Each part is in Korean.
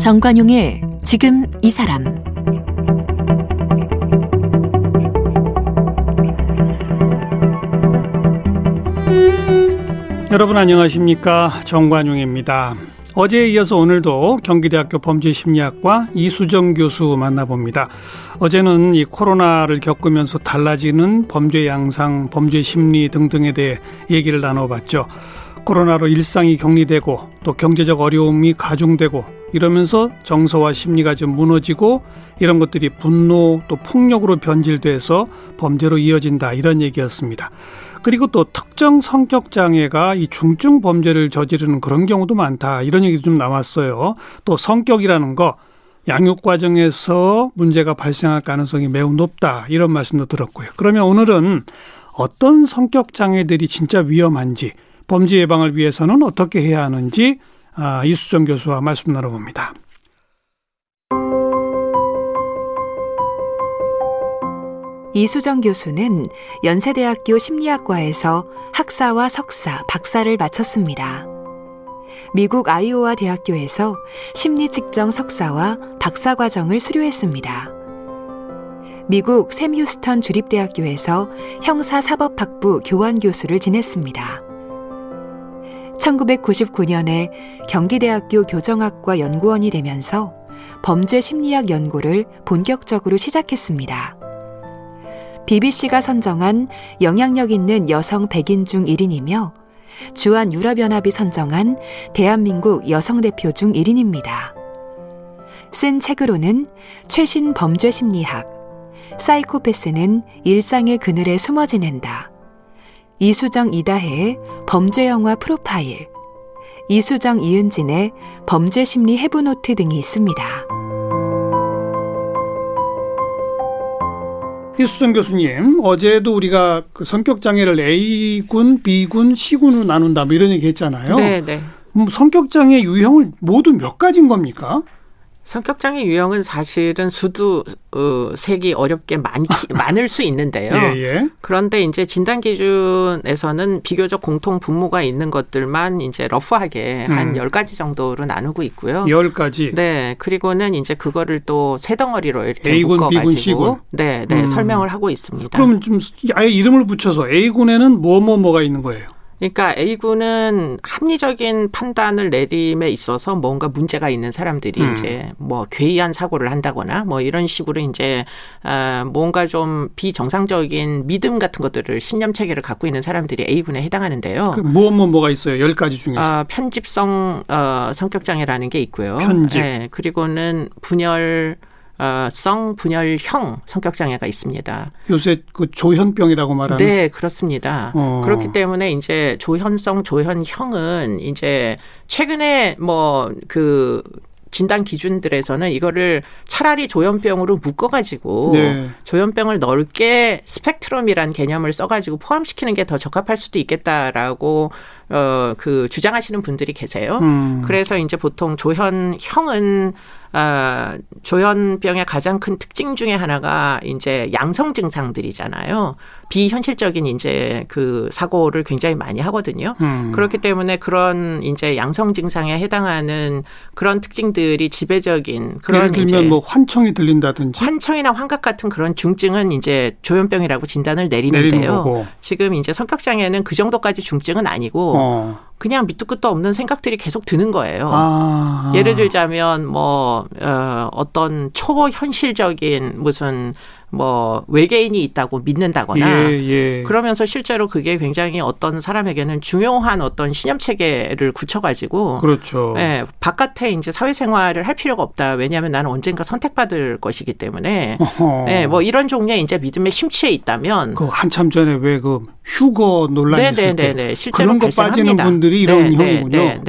정관용의 지금 이 사람. 여러분 안녕하십니까? 정관용입니다. 어제에 이어서 오늘도 경기대학교 범죄심리학과 이수정 교수 만나봅니다. 어제는 이 코로나를 겪으면서 달라지는 범죄 양상, 범죄 심리 등등에 대해 얘기를 나눠봤죠. 코로나로 일상이 격리되고 또 경제적 어려움이 가중되고 이러면서 정서와 심리가 좀 무너지고 이런 것들이 분노 또 폭력으로 변질돼서 범죄로 이어진다, 이런 얘기였습니다. 그리고 또 특정 성격 장애가 이 중증 범죄를 저지르는 그런 경우도 많다, 이런 얘기도 좀 나왔어요. 또 성격이라는 거 양육 과정에서 문제가 발생할 가능성이 매우 높다, 이런 말씀도 들었고요. 그러면 오늘은 어떤 성격 장애들이 진짜 위험한지, 범죄 예방을 위해서는 어떻게 해야 하는지 이수정 교수와 말씀 나눠봅니다. 이수정 교수는 연세대학교 심리학과에서 학사와 석사, 박사를 마쳤습니다. 미국 아이오와 대학교에서 심리측정 석사와 박사 과정을 수료했습니다. 미국 샘 휴스턴 주립대학교에서 형사사법학부 교환교수를 지냈습니다. 1999년에 경기대학교 교정학과 연구원이 되면서 범죄심리학 연구를 본격적으로 시작했습니다. BBC가 선정한 영향력 있는 여성 100인 중 1인이며 주한유럽연합이 선정한 대한민국 여성 대표 중 1인입니다. 쓴 책으로는 최신 범죄심리학, 사이코패스는 일상의 그늘에 숨어 지낸다, 이수정 이다혜의 범죄영화 프로파일, 이수정 이은진의 범죄심리 해부노트 등이 있습니다. 이수정 교수님, 어제도 우리가 그 성격장애를 A군, B군, C군으로 나눈다, 뭐 이런 얘기 했잖아요. 네. 성격장애 유형을 모두 몇 가지인 겁니까? 성격장애 유형은 사실은 수도 세기 어렵게 많을 수 있는데요. 예. 그런데 이제 진단 기준에서는 비교적 공통 분모가 있는 것들만 이제 러프하게 한 10가지 정도로 나누고 있고요. 10가지. 네. 그리고는 이제 그거를 또 세 덩어리로 이렇게 A군, 묶어가지고 B군, C군. 네, 설명을 하고 있습니다. 그럼 좀 아예 이름을 붙여서 A군에는 뭐가 있는 거예요? 그러니까 A군은 합리적인 판단을 내림에 있어서 뭔가 문제가 있는 사람들이 이제 뭐 괴이한 사고를 한다거나 뭐 이런 식으로 이제 뭔가 좀 비정상적인 믿음 같은 것들을 신념 체계를 갖고 있는 사람들이 A군에 해당하는데요. 그 뭐가 있어요? 10가지 중에서. 편집성 성격 장애라는 게 있고요. 편집. 네, 그리고는 분열형 성격장애가 있습니다. 요새 그 조현병이라고 말하는. 네, 그렇습니다. 그렇기 때문에 이제 조현성, 조현형은 이제 최근에 뭐 그 진단 기준들에서는 이거를 차라리 조현병으로 묶어가지고 조현병을 넓게 스펙트럼이란 개념을 써가지고 포함시키는 게 더 적합할 수도 있겠다라고 그 주장하시는 분들이 계세요. 그래서 이제 보통 조현형은 조현병의 가장 큰 특징 중에 하나가 이제 양성 증상들이잖아요. 비현실적인 이제 그 사고를 굉장히 많이 하거든요. 그렇기 때문에 그런 이제 양성 증상에 해당하는 그런 특징들이 지배적인 그런, 예를 들면 이제 뭐 환청이 들린다든지 환청이나 환각 같은 그런 중증은 이제 조현병이라고 진단을 내리는데요. 지금 이제 성격 장애는 그 정도까지 중증은 아니고 그냥 밑도 끝도 없는 생각들이 계속 드는 거예요. 예를 들자면 뭐 어떤 초현실적인 무슨 뭐 외계인이 있다고 믿는다거나 그러면서 실제로 그게 굉장히 어떤 사람에게는 중요한 어떤 신념 체계를 굳혀가지고 그렇죠. 바깥에 이제 사회생활을 할 필요가 없다. 왜냐하면 나는 언젠가 선택받을 것이기 때문에 뭐 이런 종류의 이제 믿음에 심취해 있다면 그 한참 전에 왜 그 휴거 논란이 있을 때 실제로 그런 거 빠지는 분들이 이런 형이군요.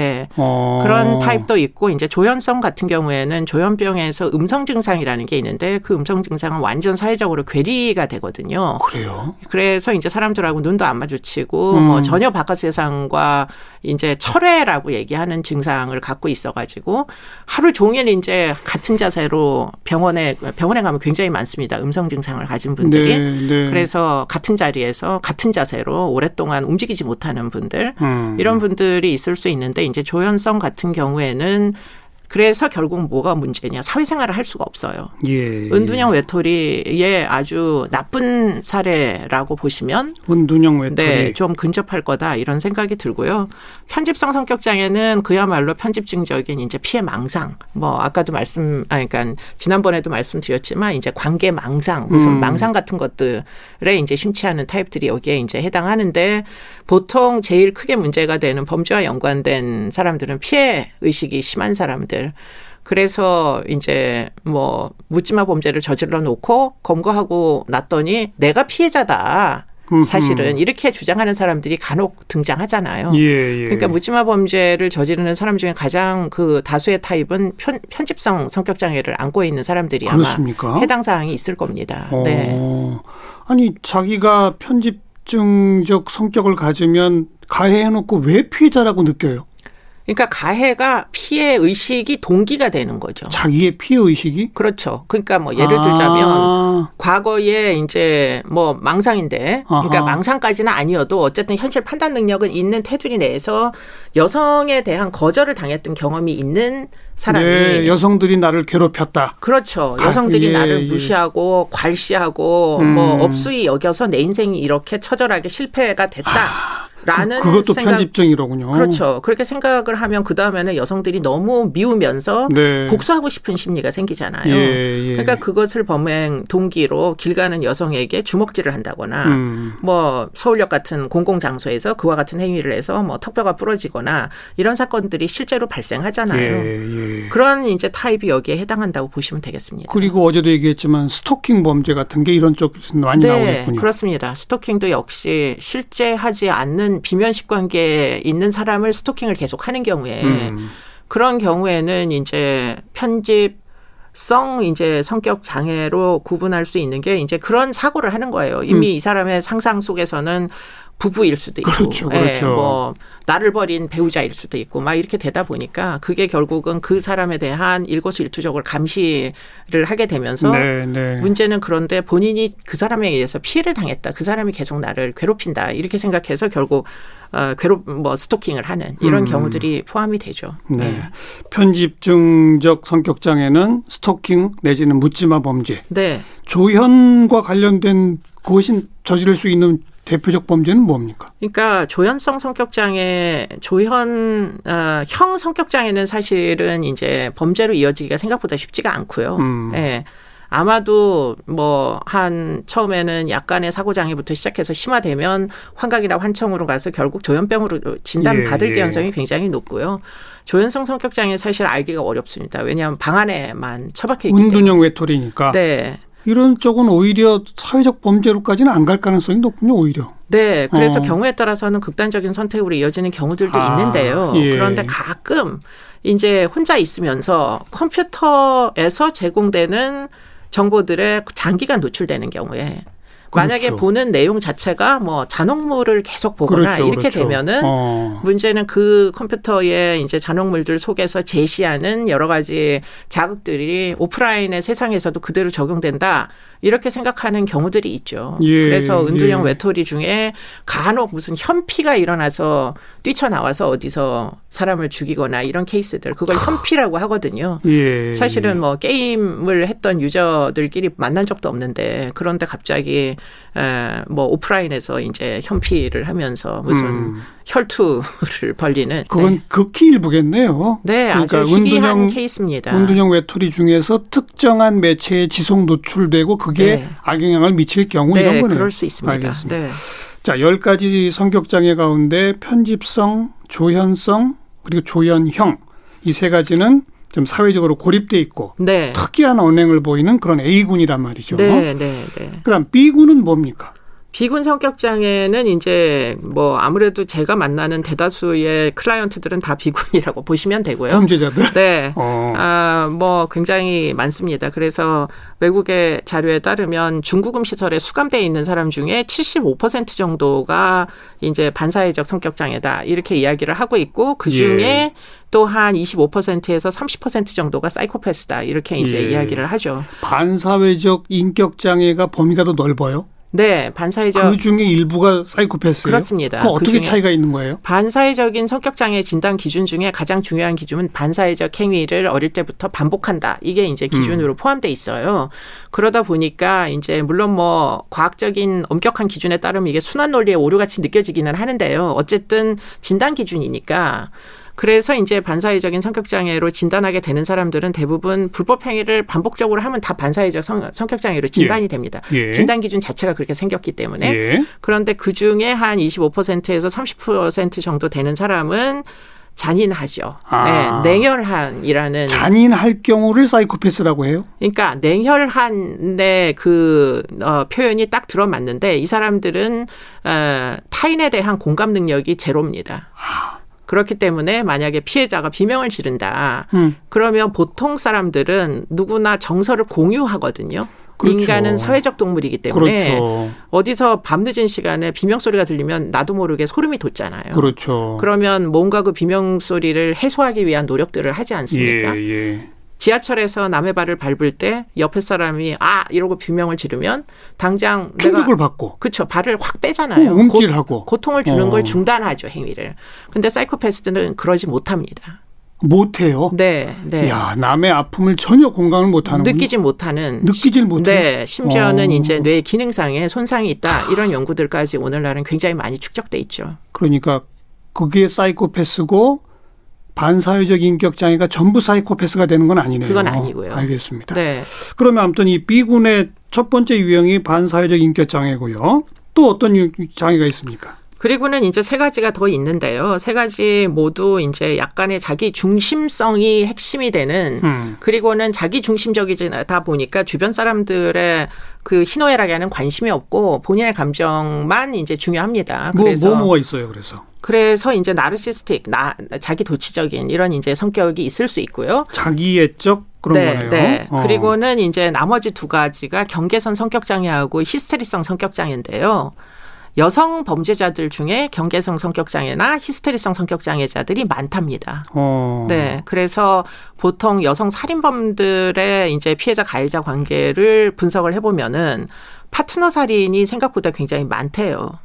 그런 타입도 있고 이제 조현성 같은 경우에는 조현병에서 음성 증상이라는 게 있는데 그 음성 증상은 완전 사회적으로 괴리가 되거든요. 그래요? 그래서 이제 사람들하고 눈도 안 마주치고 뭐 전혀 바깥 세상과 이제 철회라고 얘기하는 증상을 갖고 있어가지고 하루 종일 이제 같은 자세로 병원에 가면 굉장히 많습니다. 음성 증상을 가진 분들이. 그래서 같은 자리에서 같은 자세로 오랫동안 움직이지 못하는 분들 이런 분들이 있을 수 있는데 이제 조현성 같은 경우에는 그래서 결국 뭐가 문제냐. 사회생활을 할 수가 없어요. 예. 은둔형 외톨이의 아주 나쁜 사례라고 보시면 은둔형 외톨이. 네, 좀 근접할 거다 이런 생각이 들고요. 편집성 성격 장애는 그야말로 편집증적인 이제 피해 망상. 뭐 아까도 그러니까 지난번에도 말씀드렸지만 이제 관계 망상, 무슨 망상 같은 것들에 이제 심취하는 타입들이 여기에 이제 해당하는데 보통 제일 크게 문제가 되는 범죄와 연관된 사람들은 피해 의식이 심한 사람들. 그래서 이제 뭐 묻지마 범죄를 저질러 놓고 검거하고 났더니 내가 피해자다. 사실은 이렇게 주장하는 사람들이 간혹 등장하잖아요. 예. 그러니까 묻지마 범죄를 저지르는 사람 중에 가장 그 다수의 타입은 편집성 성격 장애를 안고 있는 사람들이 그렇습니까? 아마 해당 사항이 있을 겁니다. 네. 아니 자기가 편집증적 성격을 가지면 가해해놓고 왜 피해자라고 느껴요? 그러니까 가해가 피해 의식이 동기가 되는 거죠. 자기의 피해 의식이? 그렇죠. 그러니까 뭐 예를 들자면 과거에 이제 뭐 망상인데 그러니까 망상까지는 아니어도 어쨌든 현실 판단 능력은 있는 테두리 내에서 여성에 대한 거절을 당했던 경험이 있는 사람이 네, 여성들이 나를 괴롭혔다. 그렇죠. 여성들이 나를 무시하고 괄시하고 뭐 업수이 여겨서 내 인생이 이렇게 처절하게 실패가 됐다. 라는 그것도 편집증이로군요. 그렇죠. 그렇게 생각을 하면 그다음에는 여성들이 너무 미우면서 네. 복수하고 싶은 심리가 생기잖아요. 예. 그러니까 그것을 범행 동기로 길 가는 여성에게 주먹질을 한다거나 뭐 서울역 같은 공공장소에서 그와 같은 행위를 해서 뭐 턱뼈가 부러지거나 이런 사건들이 실제로 발생하잖아요. 예. 그런 이제 타입이 여기에 해당한다고 보시면 되겠습니다. 그리고 어제도 얘기했지만 스토킹 범죄 같은 게 이런 쪽 많이 나오겠군요. 네, 그렇습니다. 스토킹도 역시 실제 하지 않는 비면식 관계에 있는 사람을 스토킹을 계속 하는 경우에 그런 경우에는 이제 편집성 이제 성격 장애로 구분할 수 있는 게 이제 그런 사고를 하는 거예요. 이미 이 사람의 상상 속에서는 부부일 수도 있고, 그렇죠. 뭐 나를 버린 배우자일 수도 있고, 막 이렇게 되다 보니까 그게 결국은 그 사람에 대한 일거수일투족을 감시를 하게 되면서 문제는 그런데 본인이 그 사람에 의해서 피해를 당했다, 그 사람이 계속 나를 괴롭힌다 이렇게 생각해서 결국 스토킹을 하는 이런 경우들이 포함이 되죠. 네. 편집증적 성격 장애는 스토킹 내지는 묻지마 범죄. 네. 조현과 관련된 그것이 저지를 수 있는 대표적 범죄는 뭡니까? 그러니까 조현성 성격장애, 형 성격장애는 사실은 이제 범죄로 이어지기가 생각보다 쉽지가 않고요. 예. 아마도 뭐 처음에는 약간의 사고장애부터 시작해서 심화되면 환각이나 환청으로 가서 결국 조현병으로 진단받을 가능성이 굉장히 높고요. 조현성 성격장애 사실 알기가 어렵습니다. 왜냐하면 방 안에만 처박혀 있기 때문에. 은둔형 외톨이니까. 네. 이런 쪽은 오히려 사회적 범죄로까지는 안 갈 가능성이 높군요, 오히려. 네. 그래서 경우에 따라서는 극단적인 선택으로 이어지는 경우들도 있는데요. 그런데 가끔 이제 혼자 있으면서 컴퓨터에서 제공되는 정보들에 장기간 노출되는 경우에 만약에 보는 내용 자체가 뭐 잔혹물을 계속 보거나 이렇게 되면은 문제는 그 컴퓨터에 이제 잔혹물들 속에서 제시하는 여러 가지 자극들이 오프라인의 세상에서도 그대로 적용된다. 이렇게 생각하는 경우들이 있죠. 그래서 은둔형 외톨이 중에 간혹 무슨 현피가 일어나서 뛰쳐나와서 어디서 사람을 죽이거나 이런 케이스들, 그걸 현피라고 하거든요. 사실은 뭐 게임을 했던 유저들끼리 만난 적도 없는데 그런데 갑자기 뭐 오프라인에서 이제 현피를 하면서 무슨 혈투를 벌리는. 그건 극히 일부겠네요. 네, 그러니까 아주 희귀한 케이스입니다. 은둔형 외톨이 중에서 특정한 매체에 지속 노출되고 그게 악영향을 미칠 경우 이런 거네요. 그럴 수 있습니다. 알겠습니다. 자, 10가지 성격장애 가운데 편집성, 조현성, 그리고 조현형 이 세 가지는 좀 사회적으로 고립돼 있고 특이한 언행을 보이는 그런 A군이란 말이죠. 그다음 B군은 뭡니까? B군 성격장애는 이제 뭐 아무래도 제가 만나는 대다수의 클라이언트들은 다 B군이라고 보시면 되고요. 범죄자들? 네. 뭐 굉장히 많습니다. 그래서 외국의 자료에 따르면 중구금 시설에 수감되어 있는 사람 중에 75% 정도가 이제 반사회적 성격장애다. 이렇게 이야기를 하고 있고 그중에 또 한 25%에서 30% 정도가 사이코패스다. 이렇게 이제 이야기를 하죠. 반사회적 인격장애가 범위가 더 넓어요? 네, 반사회적. 그 중에 일부가 사이코패스예요? 그렇습니다. 그 어떻게 차이가 있는 거예요? 반사회적인 성격장애 진단 기준 중에 가장 중요한 기준은 반사회적 행위를 어릴 때부터 반복한다. 이게 이제 기준으로 포함돼 있어요. 그러다 보니까 이제 물론 뭐 과학적인 엄격한 기준에 따르면 이게 순환 논리의 오류같이 느껴지기는 하는데요. 어쨌든 진단 기준이니까. 그래서 이제 반사회적인 성격장애로 진단하게 되는 사람들은 대부분 불법 행위를 반복적으로 하면 다 반사회적 성격장애로 진단이 됩니다. 진단 기준 자체가 그렇게 생겼기 때문에. 그런데 그중에 한 25%에서 30% 정도 되는 사람은 잔인하죠. 네, 냉혈한이라는. 잔인할 경우를 사이코패스라고 해요? 그러니까 냉혈한의 그 표현이 딱 들어맞는데 이 사람들은 타인에 대한 공감 능력이 제로입니다. 그렇기 때문에 만약에 피해자가 비명을 지른다. 그러면 보통 사람들은 누구나 정서를 공유하거든요. 그렇죠. 인간은 사회적 동물이기 때문에 그렇죠. 어디서 밤늦은 시간에 비명소리가 들리면 나도 모르게 소름이 돋잖아요. 그렇죠. 그러면 뭔가 그 비명소리를 해소하기 위한 노력들을 하지 않습니까? 지하철에서 남의 발을 밟을 때 옆에 사람이 이러고 비명을 지르면 당장 충격을 받고. 그렇죠. 발을 확 빼잖아요. 움찔하고. 고통을 주는 걸 중단하죠. 행위를. 근데 사이코패스는 그러지 못합니다. 못해요? 네. 야, 남의 아픔을 전혀 공감을 못하는. 느끼질 못해요? 네. 심지어는 이제 뇌 기능상에 손상이 있다. 이런 연구들까지 오늘날은 굉장히 많이 축적돼 있죠. 그러니까 그게 사이코패스고 반사회적 인격장애가 전부 사이코패스가 되는 건 아니네요. 그건 아니고요. 알겠습니다. 네. 그러면 아무튼 이 B군의 첫 번째 유형이 반사회적 인격장애고요. 또 어떤 장애가 있습니까? 그리고는 이제 세 가지가 더 있는데요. 세 가지 모두 이제 약간의 자기 중심성이 핵심이 되는 그리고는 자기 중심적이다 보니까 주변 사람들의 그 희노애락에는 관심이 없고 본인의 감정만 이제 중요합니다. 그래서 뭐가 있어요, 그래서 이제 나르시스틱, 자기 도취적인 이런 이제 성격이 있을 수 있고요. 자기애적 그런 거네요. 네. 그리고는 이제 나머지 두 가지가 경계선 성격장애하고 히스테리성 성격장애인데요. 여성 범죄자들 중에 경계성 성격장애나 히스테리성 성격장애자들이 많답니다. 네. 그래서 보통 여성 살인범들의 이제 피해자 가해자 관계를 분석을 해보면은 파트너 살인이 생각보다 굉장히 많대요.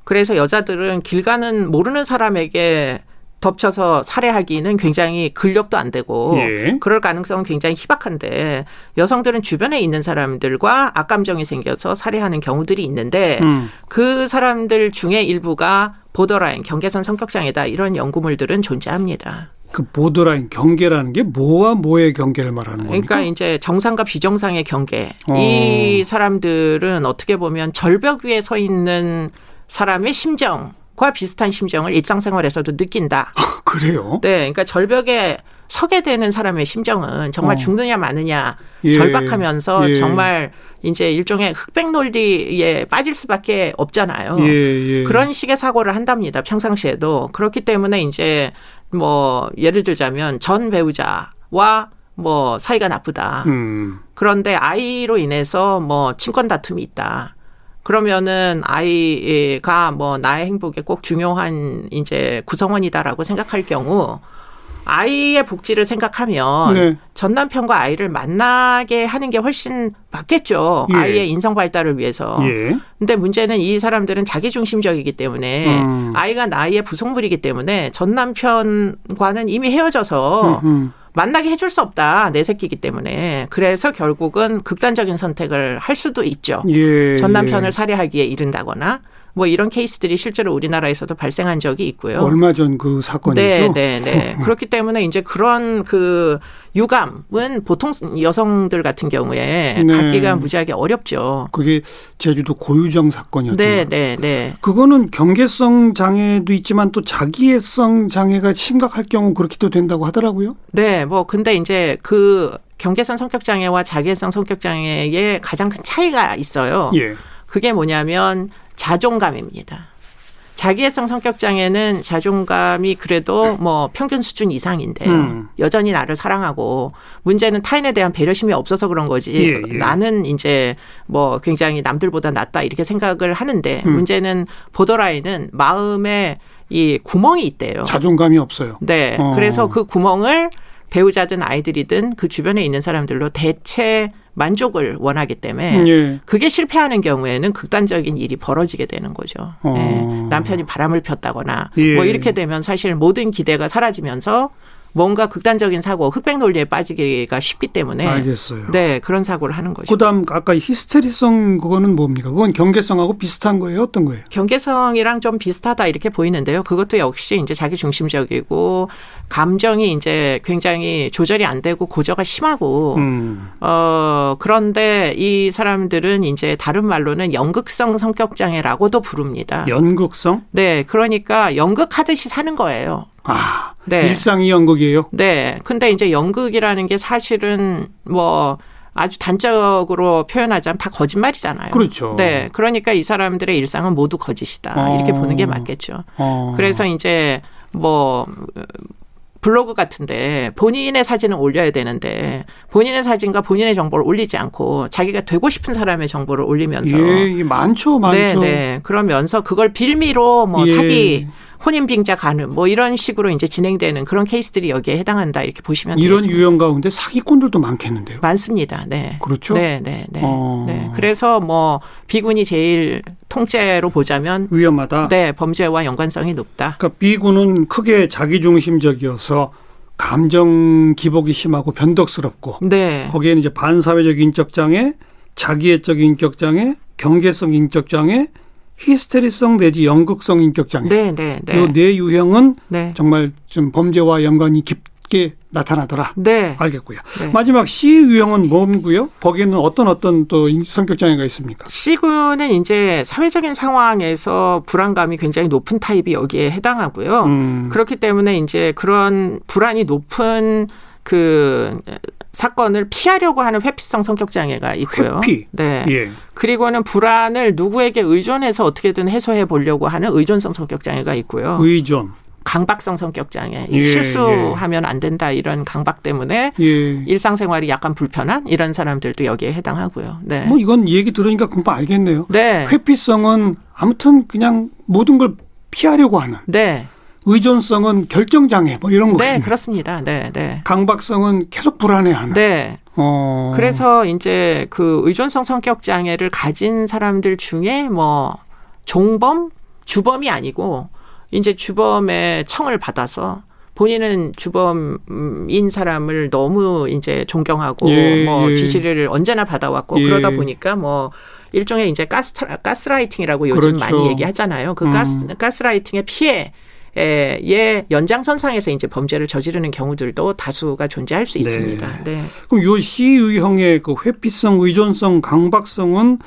그래서 여자들은 길 가는 모르는 사람에게 덮쳐서 살해하기는 굉장히 근력도 안 되고 그럴 가능성은 굉장히 희박한데 여성들은 주변에 있는 사람들과 악감정이 생겨서 살해하는 경우들이 있는데 그 사람들 중에 일부가 보더라인, 경계선 성격장애다 이런 연구물들은 존재합니다. 그 보더라인 경계라는 게 뭐와 뭐의 경계를 말하는 겁니까? 그러니까 이제 정상과 비정상의 경계. 이 사람들은 어떻게 보면 절벽 위에 서 있는 사람의 심정과 비슷한 심정을 일상생활에서도 느낀다. 그래요? 네. 그러니까 절벽에 서게 되는 사람의 심정은 정말 죽느냐 마느냐 절박하면서 정말 이제 일종의 흑백 논리에 빠질 수밖에 없잖아요. 그런 식의 사고를 한답니다. 평상시에도. 그렇기 때문에 이제 뭐 예를 들자면 전 배우자와 뭐 사이가 나쁘다. 그런데 아이로 인해서 뭐 친권 다툼이 있다. 그러면은 아이가 뭐 나의 행복에 꼭 중요한 이제 구성원이다라고 생각할 경우 아이의 복지를 생각하면 전 남편과 아이를 만나게 하는 게 훨씬 맞겠죠. 아이의 인성 발달을 위해서. 근데 문제는 이 사람들은 자기중심적이기 때문에 아이가 나의 부속물이기 때문에 전 남편과는 이미 헤어져서 만나게 해줄 수 없다. 내 새끼이기 때문에. 그래서 결국은 극단적인 선택을 할 수도 있죠. 전 남편을 살해하기에 이른다거나. 뭐 이런 케이스들이 실제로 우리나라에서도 발생한 적이 있고요. 얼마 전 그 사건이죠. 네. 그렇기 때문에 이제 그런 그 유감은 보통 여성들 같은 경우에 갖기가 무지하게 어렵죠. 그게 제주도 고유정 사건이었죠. 네. 그거는 경계성 장애도 있지만 또 자기애성 장애가 심각할 경우 그렇게도 된다고 하더라고요. 네, 뭐 근데 이제 그 경계선 성격 장애와 자기애성 성격 장애의 가장 큰 차이가 있어요. 그게 뭐냐면 자존감입니다. 자기애성 성격장애는 자존감이 그래도 뭐 평균 수준 이상인데요. 여전히 나를 사랑하고 문제는 타인에 대한 배려심이 없어서 그런 거지. 나는 이제 뭐 굉장히 남들보다 낫다 이렇게 생각을 하는데 문제는 보더라인은 마음에 이 구멍이 있대요. 자존감이 없어요. 네. 그래서 그 구멍을 배우자든 아이들이든 그 주변에 있는 사람들로 대체 만족을 원하기 때문에 예. 그게 실패하는 경우에는 극단적인 일이 벌어지게 되는 거죠. 예. 남편이 바람을 폈다거나 예. 뭐 이렇게 되면 사실 모든 기대가 사라지면서 뭔가 극단적인 사고, 흑백 논리에 빠지기가 쉽기 때문에 알겠어요. 네, 그런 사고를 하는 거죠. 그다음 아까 히스테리성 그거는 뭡니까? 그건 경계성하고 비슷한 거예요? 어떤 거예요? 경계성이랑 좀 비슷하다 이렇게 보이는데요. 그것도 역시 이제 자기 중심적이고 감정이 이제 굉장히 조절이 안 되고 고저가 심하고 그런데 이 사람들은 이제 다른 말로는 연극성 성격 장애라고도 부릅니다. 연극성? 네, 그러니까 연극하듯이 사는 거예요. 아, 네. 일상이 연극이에요? 네. 근데 이제 연극이라는 게 사실은 뭐 아주 단적으로 표현하자면 다 거짓말이잖아요. 그렇죠. 네. 그러니까 이 사람들의 일상은 모두 거짓이다. 이렇게 보는 게 맞겠죠. 그래서 이제 뭐 블로그 같은데 본인의 사진을 올려야 되는데 본인의 사진과 본인의 정보를 올리지 않고 자기가 되고 싶은 사람의 정보를 올리면서 예, 많죠. 네, 네. 그러면서 그걸 빌미로 뭐 예. 사기 혼인빙자 가늠 뭐 이런 식으로 이제 진행되는 그런 케이스들이 여기에 해당한다 이렇게 보시면 이런 되겠습니다. 유형 가운데 사기꾼들도 많겠는데요. 많습니다. 네. 그렇죠. 네, 네, 네. 네. 그래서 뭐 비군이 제일 통째로 보자면 위험하다. 네, 범죄와 연관성이 높다. 그러니까 B군은 크게 자기중심적이어서 감정 기복이 심하고 변덕스럽고 네. 거기에는 이제 반사회적 인격장애, 자기애적 인격장애, 경계성 인격장애, 히스테리성 내지 연극성 인격장애. 네, 네, 네. 이 네 유형은 네. 정말 좀 범죄와 연관이 깊게 나타나더라. 네. 알겠고요. 네. 마지막 C 유형은 뭐고요? 거기에는 어떤 또 성격 장애가 있습니까? C군은 이제 사회적인 상황에서 불안감이 굉장히 높은 타입이 여기에 해당하고요. 그렇기 때문에 이제 그런 불안이 높은 그 사건을 피하려고 하는 회피성 성격 장애가 있고요. 회피. 네. 예. 그리고는 불안을 누구에게 의존해서 어떻게든 해소해 보려고 하는 의존성 성격 장애가 있고요. 의존. 강박성 성격 장애. 예, 실수하면 안 된다 이런 강박 때문에 예. 일상생활이 약간 불편한 이런 사람들도 여기에 해당하고요. 네. 뭐 이건 얘기 들으니까 금방 알겠네요. 네. 회피성은 아무튼 그냥 모든 걸 피하려고 하는. 네. 의존성은 결정장애 뭐 이런 거. 네, 그렇습니다. 네, 네. 강박성은 계속 불안해하는. 네. 그래서 이제 그 의존성 성격 장애를 가진 사람들 중에 뭐 종범, 주범이 아니고 이제 주범의 청을 받아서 본인은 주범인 사람을 너무 이제 존경하고 예, 뭐 예. 지시를 언제나 받아왔고 예. 그러다 보니까 뭐 일종의 이제 가스라이팅이라고 요즘 그렇죠. 많이 얘기하잖아요. 그 가스라이팅의 피해 의 연장선상에서 이제 범죄를 저지르는 경우들도 다수가 존재할 수 있습니다. 네. 그럼 요 C 유형의 그 회피성, 의존성, 강박성은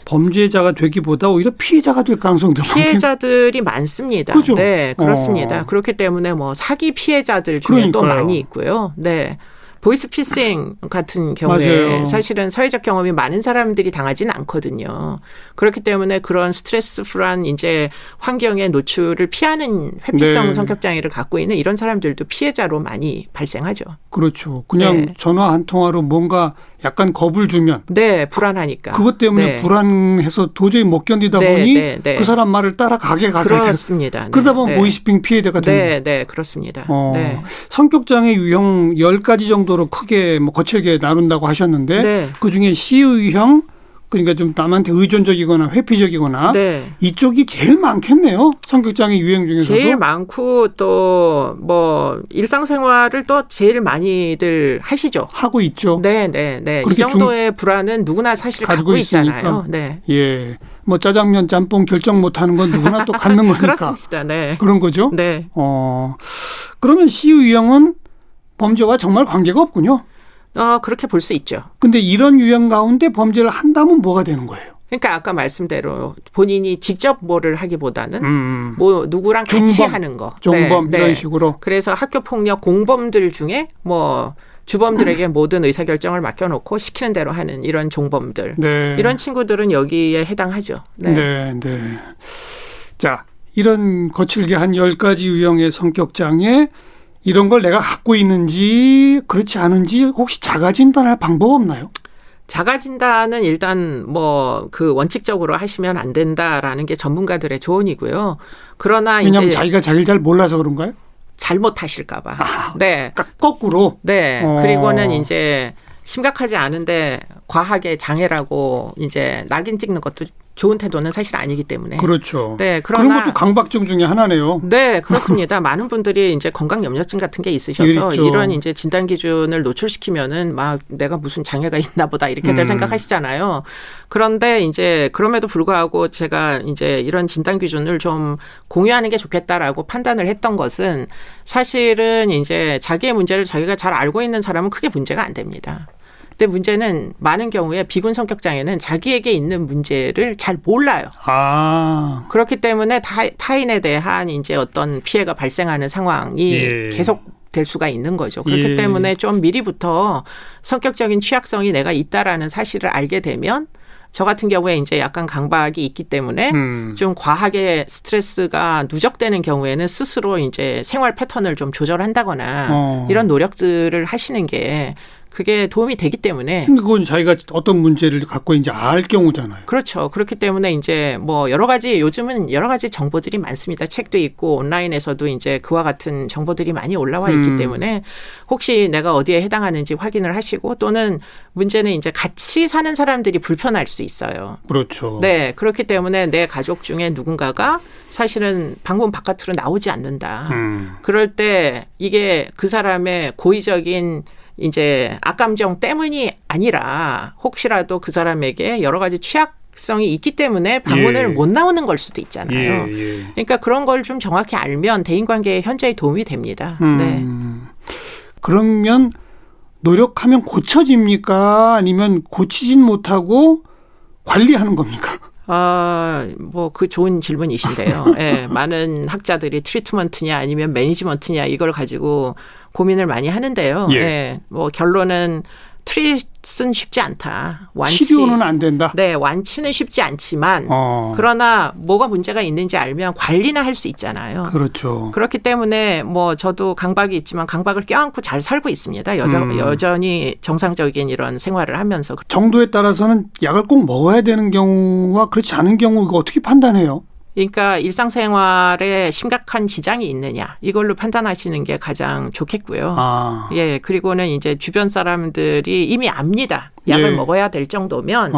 범죄자가 되기보다 오히려 피해자가 될 가능성도 피해자들이 많습니다. 그죠? 네, 그렇습니다. 그렇기 때문에 뭐 사기 피해자들 중에 그러니까요. 또 많이 있고요. 네. 보이스피싱 같은 경우에 맞아요. 사실은 사회적 경험이 많은 사람들이 당하지는 않거든요. 그렇기 때문에 그런 스트레스풀한 이제 환경의 노출을 피하는 회피성 네. 성격 장애를 갖고 있는 이런 사람들도 피해자로 많이 발생하죠. 그렇죠. 그냥 네. 전화 한 통화로 뭔가 약간 겁을 주면 네, 불안하니까. 그것 때문에 네. 불안해서 도저히 못 견디다 네, 보니 네, 네. 그 사람 말을 따라가게 가게 돼요. 그렇습니다. 그러다 네, 보면 네. 보이스피싱 피해자가 되는 거예요. 네, 네, 그렇습니다. 네. 성격장애 유형 10가지 정도로 크게 뭐 거칠게 나눈다고 하셨는데 네. 그중에 C 유형 그러니까 좀 남한테 의존적이거나 회피적이거나 네. 이쪽이 제일 많겠네요. 성격장애 유형 중에서도. 제일 많고 또 뭐 일상생활을 또 제일 많이들 하시죠. 하고 있죠. 네, 네, 네. 이 그렇게 정도의 불안은 누구나 사실 가지고 갖고 있으니까. 있잖아요. 네. 예. 뭐 짜장면 짬뽕 결정 못하는 건 누구나 또 갖는 거니까. 그렇습니다. 네. 그런 거죠. 네. 그러면 C 유형은 범죄와 정말 관계가 없군요. 그렇게 볼 수 있죠. 근데 이런 유형 가운데 범죄를 한다면 뭐가 되는 거예요? 그러니까 아까 말씀대로 본인이 직접 뭐를 하기보다는 뭐 누구랑 같이 종범, 하는 거. 종범 네, 이런 네. 식으로. 그래서 학교 폭력 공범들 중에 뭐 주범들에게 모든 의사결정을 맡겨놓고 시키는 대로 하는 이런 종범들. 네. 이런 친구들은 여기에 해당하죠. 네. 네, 네. 자, 이런 거칠게 한 10가지 유형의 성격장애 이런 걸 내가 갖고 있는지 그렇지 않은지 혹시 자가 진단할 방법 없나요? 자가 진단은 일단 뭐 그 원칙적으로 하시면 안 된다라는 게 전문가들의 조언이고요. 그러나 왜냐하면 이제 자기가 자기를 잘 몰라서 그런가요? 잘못하실까 봐. 네. 그러니까 거꾸로. 네. 그리고는 이제 심각하지 않은데 과하게 장애라고 이제 낙인 찍는 것도 좋은 태도는 사실 아니기 때문에. 그렇죠. 네, 그런 것도 강박증 중에 하나네요. 네, 그렇습니다. 많은 분들이 이제 건강 염려증 같은 게 있으셔서 있죠. 이런 이제 진단 기준을 노출시키면은 막 내가 무슨 장애가 있나 보다 이렇게들 생각하시잖아요. 그런데 이제 그럼에도 불구하고 제가 이제 이런 진단 기준을 좀 공유하는 게 좋겠다라고 판단을 했던 것은 사실은 이제 자기의 문제를 자기가 잘 알고 있는 사람은 크게 문제가 안 됩니다. 근데 문제는 많은 경우에 비군 성격 장애는 자기에게 있는 문제를 잘 몰라요. 그렇기 때문에 타인에 대한 이제 어떤 피해가 발생하는 상황이 계속 될 수가 있는 거죠. 그렇기 때문에 좀 미리부터 성격적인 취약성이 내가 있다라는 사실을 알게 되면 저 같은 경우에 이제 약간 강박이 있기 때문에 좀 과하게 스트레스가 누적되는 경우에는 스스로 이제 생활 패턴을 좀 조절한다거나 이런 노력들을 하시는 게 그게 도움이 되기 때문에. 그건 자기가 어떤 문제를 갖고 있는지 알 경우잖아요. 그렇죠. 그렇기 때문에 이제 뭐 여러 가지 요즘은 여러 가지 정보들이 많습니다. 책도 있고 온라인에서도 이제 그와 같은 정보들이 많이 올라와 있기 때문에 혹시 내가 어디에 해당하는지 확인을 하시고 또는 문제는 이제 같이 사는 사람들이 불편할 수 있어요. 그렇죠. 네. 그렇기 때문에 내 가족 중에 누군가가 사실은 방문 바깥으로 나오지 않는다. 그럴 때 이게 그 사람의 고의적인 이제 악감정 때문이 아니라 혹시라도 그 사람에게 여러 가지 취약성이 있기 때문에 방문을 못 나오는 걸 수도 있잖아요. 그러니까 그런 걸 좀 정확히 알면 대인관계에 현저히 도움이 됩니다. 네. 그러면 노력하면 고쳐집니까? 아니면 고치진 못하고 관리하는 겁니까? 뭐 그 좋은 질문이신데요. 예, 많은 학자들이 트리트먼트냐 아니면 매니지먼트냐 이걸 가지고 고민을 많이 하는데요. 예, 뭐 결론은 트릿은 쉽지 않다. 치료는 안 된다. 네, 완치는 쉽지 않지만 그러나 뭐가 문제가 있는지 알면 관리는 할 수 있잖아요. 그렇죠. 그렇기 때문에 뭐 저도 강박이 있지만 강박을 껴안고 잘 살고 있습니다. 여전히 정상적인 이런 생활을 하면서. 정도에 따라서는 약을 꼭 먹어야 되는 경우와 그렇지 않은 경우 이거 어떻게 판단해요? 그러니까 일상생활에 심각한 지장이 있느냐 이걸로 판단하시는 게 가장 좋겠고요. 예, 그리고는 이제 주변 사람들이 이미 압니다. 약을 먹어야 될 정도면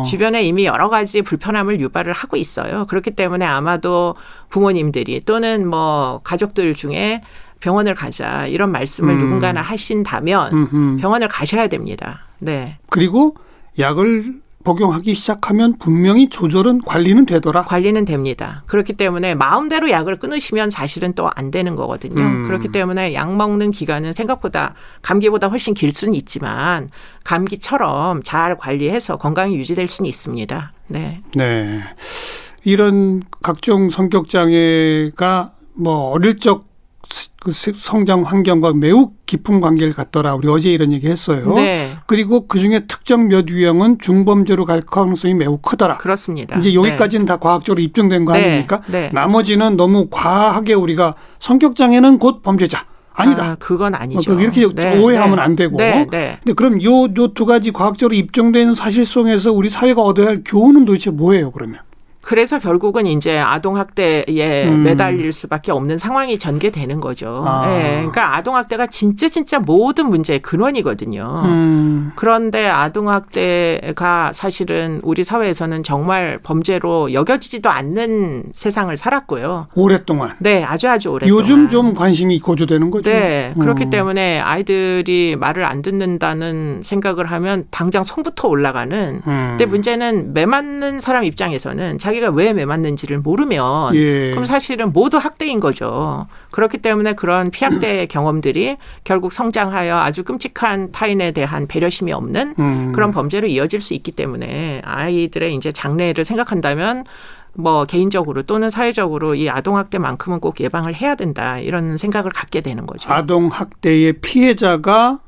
주변에 이미 여러 가지 불편함을 유발을 하고 있어요. 그렇기 때문에 아마도 부모님들이 또는 뭐 가족들 중에 병원을 가자 이런 말씀을 누군가나 하신다면 병원을 가셔야 됩니다. 네. 그리고 약을 복용하기 시작하면 분명히 조절은 관리는 되더라. 관리는 됩니다. 그렇기 때문에 마음대로 약을 끊으시면 사실은 또 안 되는 거거든요. 그렇기 때문에 약 먹는 기간은 생각보다 감기보다 훨씬 길 수는 있지만 감기처럼 잘 관리해서 건강이 유지될 수는 있습니다. 네. 네. 이런 각종 성격 장애가 뭐 어릴 적 그 성장 환경과 매우 깊은 관계를 갖더라. 우리 어제 이런 얘기 했어요. 네. 그리고 그중에 특정 몇 유형은 중범죄로 갈 가능성이 매우 크더라. 그렇습니다. 이제 여기까지는 다 과학적으로 입증된 거 아닙니까? 나머지는 너무 과하게 우리가 성격 장애는 곧 범죄자. 아니다. 그건 아니죠. 이렇게 오해하면 안 되고. 근데 그럼 요 두 가지 과학적으로 입증된 사실성에서 우리 사회가 얻어야 할 교훈은 도대체 뭐예요, 그러면? 그래서 결국은 이제 아동학대에 매달릴 수밖에 없는 상황이 전개되는 거죠. 예, 그러니까 아동학대가 진짜 모든 문제의 근원이거든요. 그런데 아동학대가 사실은 우리 사회에서는 정말 범죄로 여겨지지도 않는 세상을 살았고요. 오랫동안. 네, 아주 오랫동안. 요즘 좀 관심이 고조되는 거죠. 네, 그렇기 때문에 아이들이 말을 안 듣는다는 생각을 하면 당장 손부터 올라가는. 근데 문제는 매 맞는 사람 입장에서는 자기가 왜 매맞는지를 모르면 그럼 사실은 모두 학대인 거죠. 그렇기 때문에 그런 피학대 경험들이 결국 성장하여 아주 끔찍한 타인에 대한 배려심이 없는 그런 범죄로 이어질 수 있기 때문에 아이들의 이제 장래를 생각한다면 뭐 개인적으로 또는 사회적으로 이 아동학대만큼은 꼭 예방을 해야 된다 이런 생각을 갖게 되는 거죠. 아동학대의 피해자가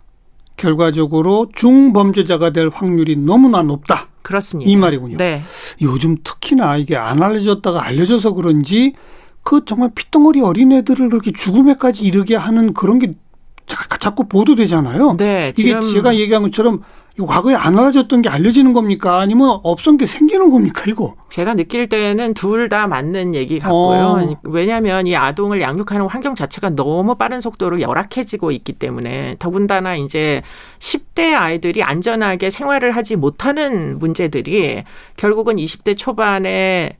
결과적으로 중범죄자가 될 확률이 너무나 높다. 그렇습니다. 이 말이군요. 네. 요즘 특히나 이게 안 알려졌다가 알려져서 그런지 그 정말 핏덩어리 어린애들을 그렇게 죽음에까지 이르게 하는 그런 게 자꾸 보도되잖아요. 네. 이게 제가 얘기한 것처럼 이거 과거에 안 알아졌던 게 알려지는 겁니까? 아니면 없던 게 생기는 겁니까, 이거? 제가 느낄 때는 둘 다 맞는 얘기 같고요. 왜냐하면 이 아동을 양육하는 환경 자체가 너무 빠른 속도로 열악해지고 있기 때문에 더군다나 이제 10대 아이들이 안전하게 생활을 하지 못하는 문제들이 결국은 20대 초반에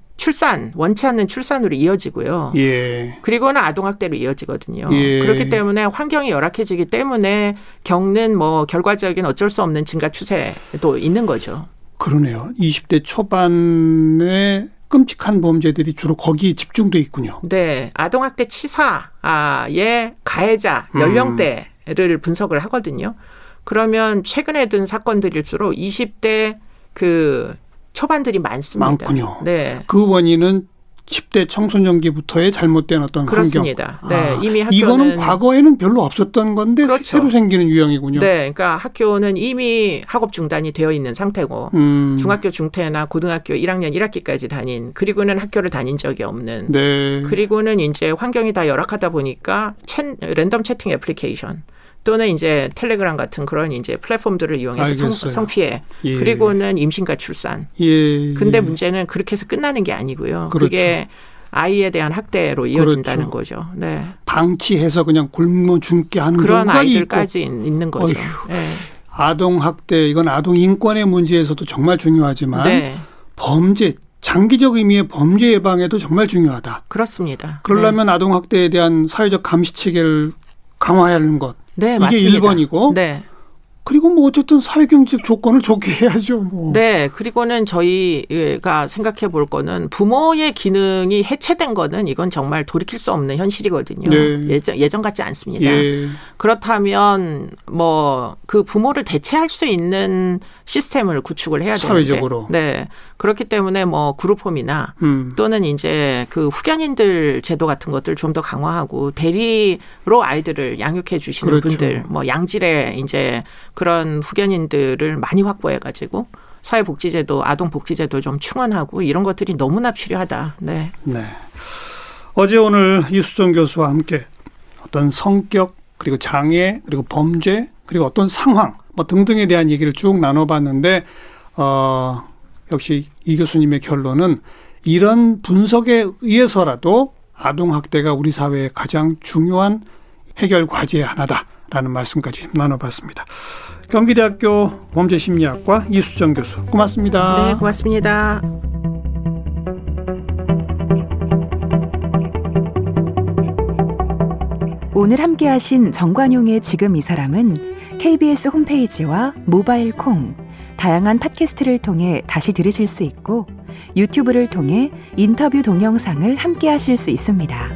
원치 않는 출산으로 이어지고요. 예. 그리고는 아동학대로 이어지거든요. 예. 그렇기 때문에 환경이 열악해지기 때문에 겪는 결과적인 어쩔 수 없는 증가 추세도 있는 거죠. 그러네요. 20대 초반에 끔찍한 범죄들이 주로 거기에 집중돼 있군요. 네. 아동학대 치사의 가해자 연령대를 분석을 하거든요. 그러면 최근에 든 사건들일수록 20대 초반들이 많습니다. 많군요. 네. 그 원인은 10대 청소년기부터의 잘못된 어떤 그렇습니다. 환경. 네, 이미 학교는 이거는 과거에는 별로 없었던 건데 그렇죠. 새로 생기는 유형이군요. 네, 그러니까 학교는 이미 학업 중단이 되어 있는 상태고 중학교 중퇴나 고등학교 1학년 1학기까지 그리고는 학교를 다닌 적이 없는. 네. 그리고는 이제 환경이 다 열악하다 보니까 랜덤 채팅 애플리케이션. 또는 이제 텔레그램 같은 그런 이제 플랫폼들을 이용해서 성피해. 예. 그리고는 임신과 출산. 예. 근데 문제는 그렇게 해서 끝나는 게 아니고요. 그렇죠. 그게 아이에 대한 학대로 이어진다는 그렇죠. 거죠. 네. 방치해서 그냥 굶어 죽게 하는 그런 경우가 아이들까지 있는 거죠. 네. 아동 학대 이건 아동 인권의 문제에서도 정말 중요하지만 네. 범죄 장기적 의미의 범죄 예방에도 정말 중요하다. 그렇습니다. 그러려면 아동 학대에 대한 사회적 감시 체계를 강화해야 하는 것. 네, 이게 맞습니다. 1번이고. 네. 그리고 뭐 어쨌든 사회경제적 조건을 좋게 해야죠. 뭐. 네. 그리고는 저희가 생각해 볼 거는 부모의 기능이 해체된 거는 이건 정말 돌이킬 수 없는 현실이거든요. 네. 예전 같지 않습니다. 예. 그렇다면 그 부모를 대체할 수 있는 시스템을 구축을 해야 되는데. 사회적으로. 네. 그렇기 때문에 그룹홈이나 또는 이제 그 후견인들 제도 같은 것들 좀 더 강화하고 대리로 아이들을 양육해 주시는 그렇죠. 분들, 양질의 이제 그런 후견인들을 많이 확보해 가지고 사회복지제도, 아동복지제도 좀 충원하고 이런 것들이 너무나 필요하다. 네. 네. 어제 오늘 이수정 교수와 함께 어떤 성격 그리고 장애 그리고 범죄 그리고 어떤 상황 등등에 대한 얘기를 쭉 나눠봤는데 역시 이 교수님의 결론은 이런 분석에 의해서라도 아동학대가 우리 사회의 가장 중요한 해결 과제의 하나다라는 말씀까지 나눠봤습니다. 경기대학교 범죄심리학과 이수정 교수 고맙습니다. 네, 고맙습니다. 오늘 함께하신 정관용의 지금 이 사람은 KBS 홈페이지와 모바일 콩, 다양한 팟캐스트를 통해 다시 들으실 수 있고 유튜브를 통해 인터뷰 동영상을 함께하실 수 있습니다.